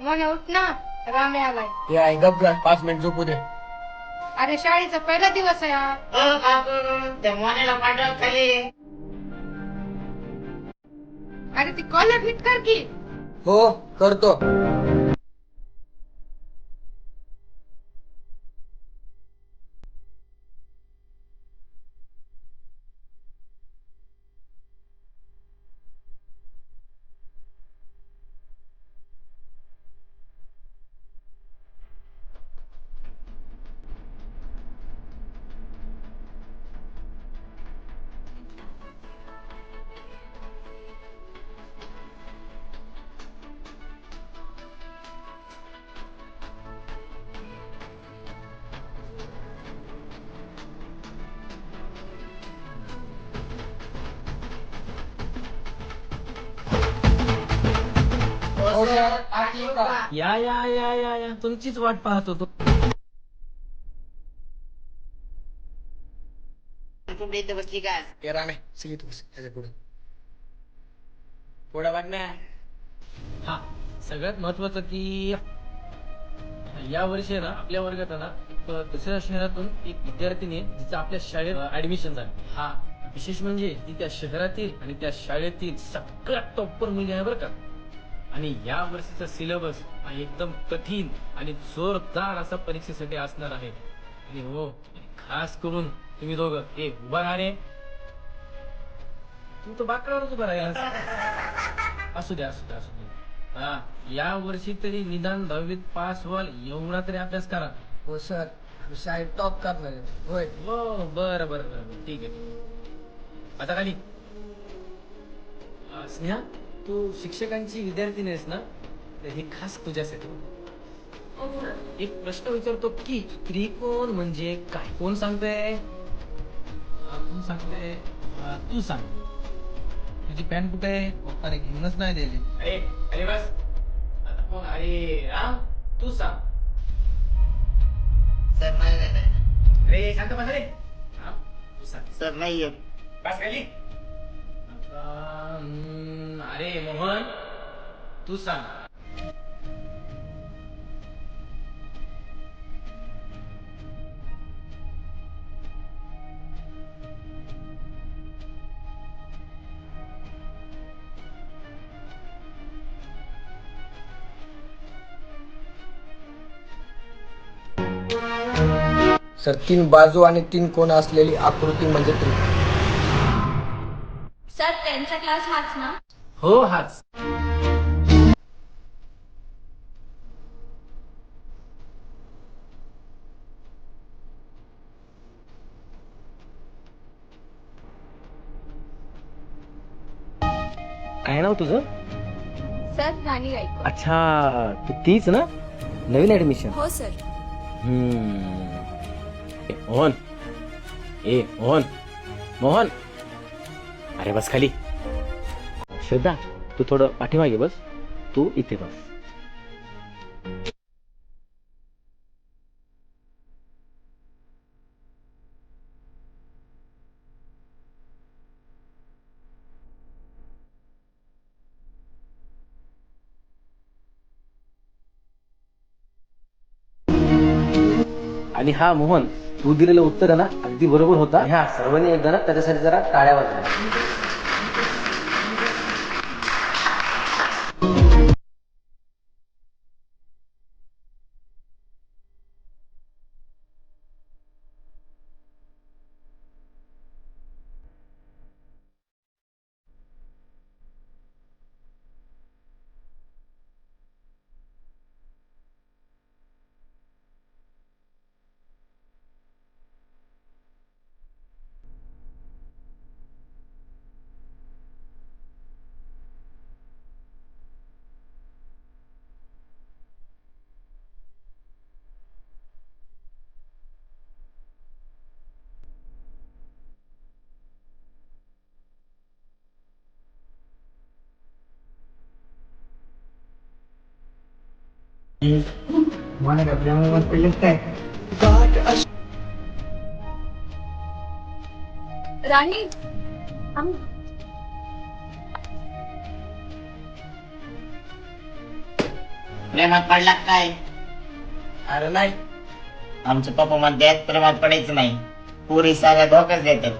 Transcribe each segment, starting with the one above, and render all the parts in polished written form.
मोने उठ ना, रामे आलाय. हे आहे गप ग, 5 मिनिट झोपू दे. अरे शाळेचा पहिला दिवस आहे आज. त्या मोन्याला पाठव खाली. अरे ती कॉलर नीट कर की. हो करतो. या या या या या तुमचीच वाट पाहत होतो. कुठे इथे बसली काय? हे रामे सगळी तू त्याच्या पुढे पुढे बघ ना. हा सगळ्यात महत्वाचं की या वर्षी ना आपल्या वर्गात ना एक दुसऱ्या शहरातून एक विद्यार्थिनी आहे जिचं आपल्या शाळेत ऍडमिशन झालं. हा विशेष म्हणजे ती त्या शहरातील आणि त्या शाळेतील सगळ्यात टॉपर मुलगी आहे बरं का. आणि या वर्षीचा सिलेबस हा एकदम कठीण आणि जोरदार असा परीक्षेसाठी असणार आहे. आणि हो खास करून तुम्ही दोघं हे उभा राहणे. तू तर बाकड्यावरच उभा राहिला. असू द्या असू द्या असू द्या. हा या वर्षी तरी निदान 10वीत पास व्हाल एवढा तरी अभ्यास करा. हो सर, शाळेत टॉप करणार आहे. होय. हो बरं बरं बरं ठीक आहे. आता खाली. स्नेहा तू शिक्षकांची विद्यार्थिनी आहेस ना, तर हे खास तुझ्यासाठी. एक प्रश्न विचारतो की त्रिकोण म्हणजे काय? कोण सांगतंय? कोण सांगतंय? तू सांग. तुझी पॅन्ट कुठे आहे? पप्पाने घेऊनच नाही दिली. अरे अरे बस आता कोण? अरे राम तू सांग. सर नाही. अरे शांत बस रे. राम तू सांग. सर नाही येत. बस खाली. अरे मोहन तू सांग. सर 3 बाजू आणि 3 कोण असलेली आकृती म्हणजे त्रिकोण. सर त्यांचा क्लास हाच ना. हो हाच. काय नाव तुझं? सर राणी गायकवाड. अच्छा तू तीच ना, नवीन ऍडमिशन. हो सर. मोहन ए मोहन मोहन अरे बस खाली. श्रद्धा तू थोडं पाठीमागे बस. तू इथे बस. आणि हा मोहन तू दिलेलं उत्तर आहे ना अगदी बरोबर होता. ह्या सर्वांनी एकदा ना त्याच्यासाठी जरा टाळ्या वाजवा. राणी प्रेमात पडला काय? अरे नाही. आमचे पप्पा म्हणतात प्रेमात पडायचं नाही, पुरी साऱ्या धोकाच देतात.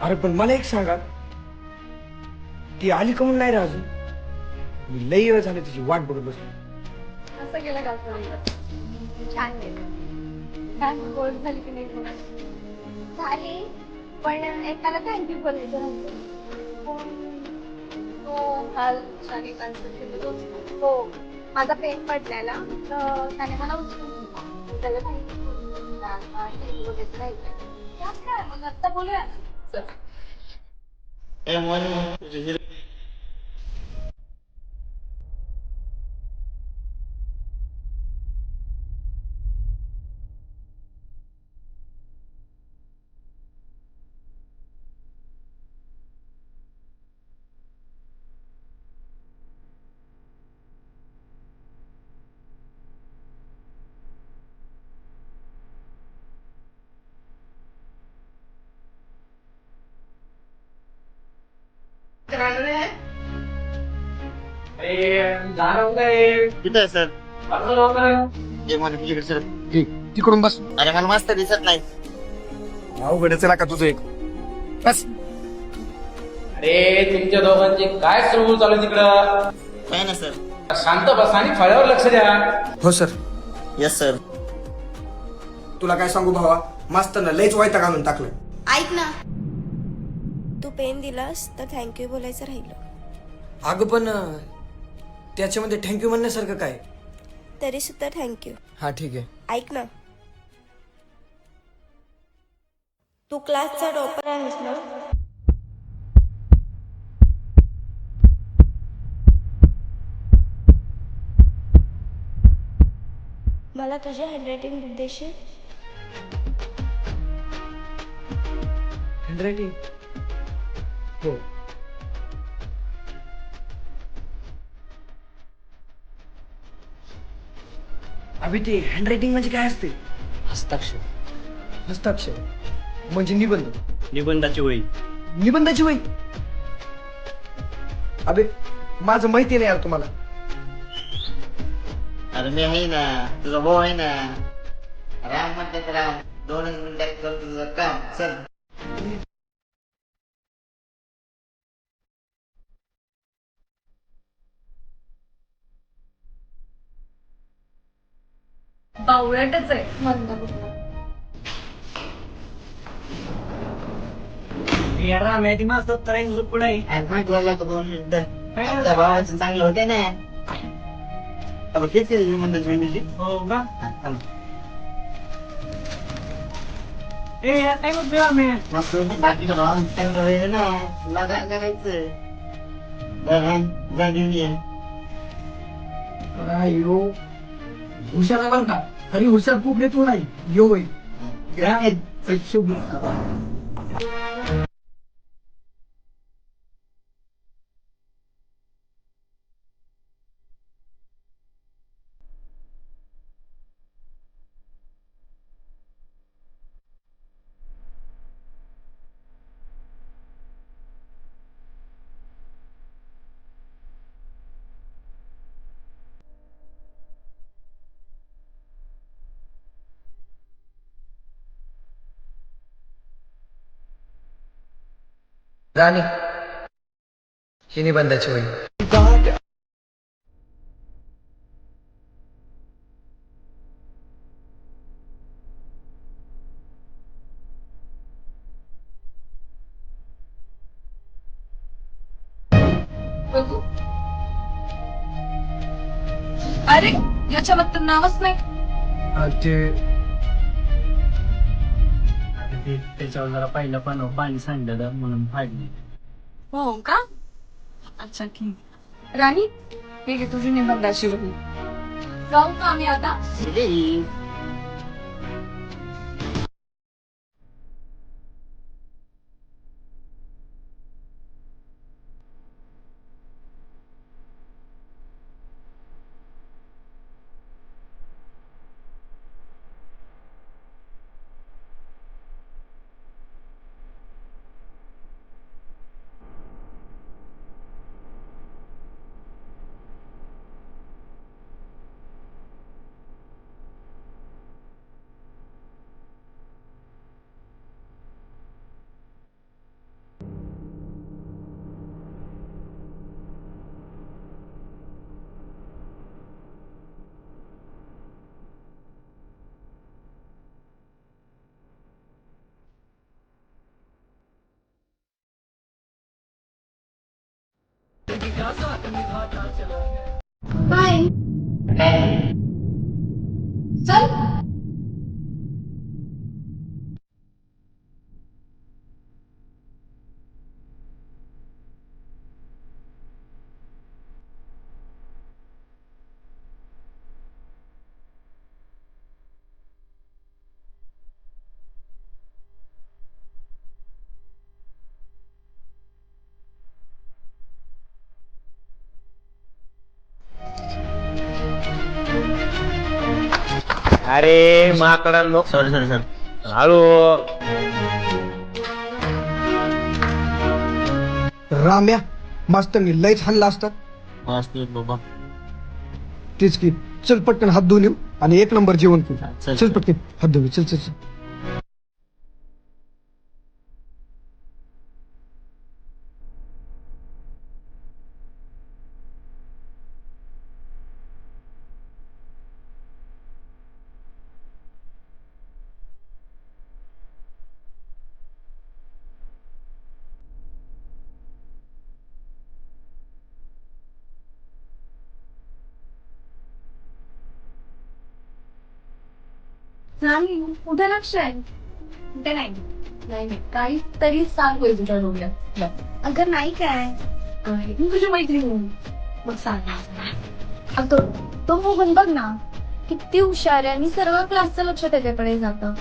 अरे पण मला एक सांगा, ती आली का म्हणून नाही रे अजून? मी लई वेळ झाले तिची वाट बघत बसलो. असं गेलं का छान गेलं. छान गोड झाली की नाही गोड? झाली, पण एकाला थँक्यू बोलायचं राहिलं. हो काल शाने हो माझा पेन पडलेला तर त्याने मला उचलून दिला. त्याला थँक्यू बोलायचं राहिलं. त्यात काय मग आत्ता बोलूया ना. चल. ए मोहन, तुझी हिरो कुठे आहे सर? ए मोहन, तुझ्याकडे सर. तिकडून बस. अरे मला मस्त दिसत नाही. अवघडच ना का तुझं एक. बस. अरे तुमच्या दोघांचे काय सुरू चालू आहे तिकडं? काय ना सर? शांत बसा आणि फळ्यावर लक्ष द्या. हो सर. Yes sir. तुला काय सांगू भावा, मास्तरनं लईच वैताग आणून टाकलं. ऐक ना, तू पेन दिलास तर थँक्यू बोलायचं राहिलं. अगं पण त्याच्यामध्ये थँक्यू म्हणण्यासारखं काय? तरी सुद्धा थँक्यू. हा ठीक आहे. ऐक ना, तू क्लासचा टॉपर आहेस ना? मला तुझ्या हँडरायटिंग देशील? हँडरायटिंग? हो. अभि ते हँडरायटिंग म्हणजे काय असते? हस्ताक्षर. हस्ताक्षर म्हणजे निबंध. निबंधाची वही. निबंधाची वही? अबे माझं माहिती नाही यार तुम्हाला. अरे मी आहे ना, तुझा भाऊ आहे ना. राम म्हणतात राम, 2 मिनिटात करतो तुझं काम. चल. बावळटच आहे मंद कुठला. अरे माहित बोलला तर 2 मिनिटं. आपल्या भावाचं चांगलं होते ना. अब किती म्हणतात म्हणजे? हो का? मस्त बाकी राम चांगलं होईल ना. लगा करायचं. जा घेऊन ये. यो हुशार बरं का, खरी हुशार खूप देतो नाही. यो वय राणी ही निबंधाची वही. बघू. अरे याच्यावर तर नावच नाही. त्याच्यावर जरा पहिलं पाणी सांडलं म्हणून फाडली. हो का? अच्छा ठीक. राणी हे घे तुझी निबंधाची वही. जाऊ का आम्ही आता? Please. बाय चल अरे माकडांनो सॉरी सॉरी सर हळू. राम्या मास्तरनी लयच हाणला असतात. वाचतोय बाबा. तेच की चल पटकन हात धुवून येऊ आणि एक नंबर जेवण करू. चल, चल चल. पटकन हात धुवून चल चल चल. नाही उद्या लक्ष आहे उद्या नाही नाही काहीतरी सांग होईल तुझ्या डोक्यात अगं नाही काय मी तुझी मैत्रीण मग सांग अगं तो मोहन बघ ना किती हुशार आहे आणि सर्व क्लासचं लक्ष त्याच्याकडे जातं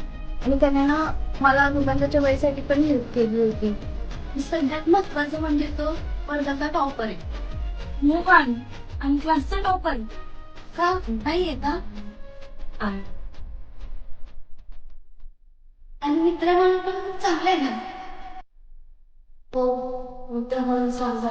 आणि त्याने ना मला निबंधाच्या वयसाठी पण हेल्प केली होती सगळ्यात महत्वाचं म्हणजे तो वर्गाचा टॉपर आहे मोहन आणि क्लासचा टॉपर का नाही येता आणि मित्र म्हणून पण खूप चांगले ना हो मित्र म्हणून चांगला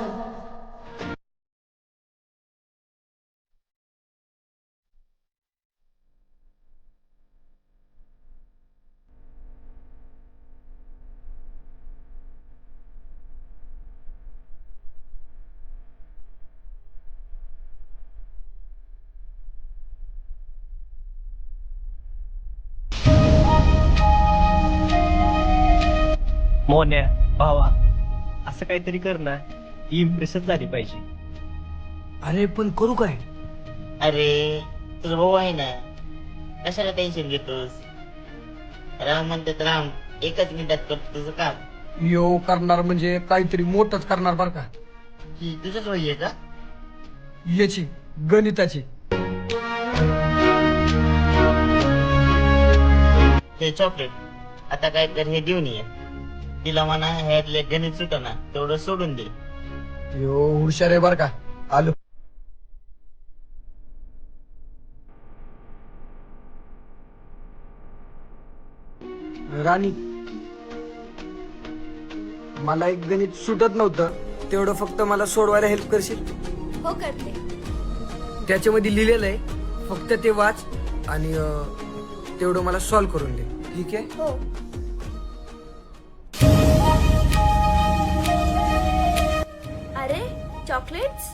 मोन्या भावा असं काहीतरी कर ना इम्प्रेशन झाली पाहिजे. अरे पण करू काय? अरे तुझा भाऊ आहे ना कशाला टेन्शन घेतोस. राम म्हणतात राम एकच मिनिटात करतो तुझं काम. यो करणार म्हणजे काहीतरी मोठंच करणार बर का. ही तुझंच वही आहे का? याची गणिताची. हे चॉकलेट आता काय कर हे देऊन ये. तिला म्हणा ह्यातले गणित सुटना तेवढं सोडून दे. यो हुशार आहे बर का. आलो. राणी मला एक गणित सुटत नव्हतं तेवढं फक्त मला सोडवायला हेल्प करशील. हो करते. त्याच्यामध्ये लिहिलेलं आहे फक्त ते वाच आणि तेवढं मला सॉल्व्ह करून दे. ठीक आहे. हो अरे चॉकलेट्स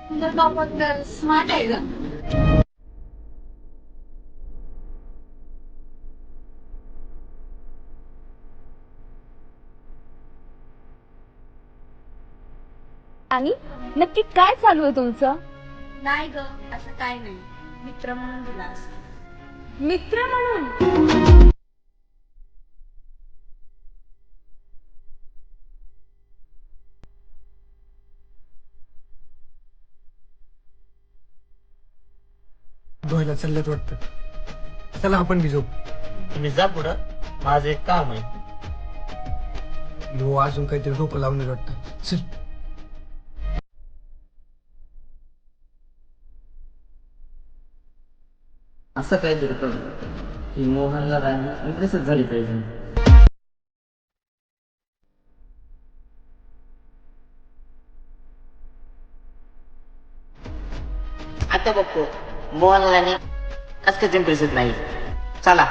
तुझा टॉपर स्मार्ट आहे का आणि नक्की काय चालू आहे तुमचं? नाही ग असं काय नाही मित्र म्हणून दिला मित्र म्हणून? धुवायला चालल्यात वाटतं. चला आपण बी जाऊ. तुम्ही जा पुढं माझं एक काम आहे. हो अजून काहीतरी डोकं लावून वाटतं. चल. असं काहीतरी करू की मोहनला राणी इम्प्रेसच झाली पाहिजे. आता बघतो मोहनला कसं इम्प्रेस नाही. चला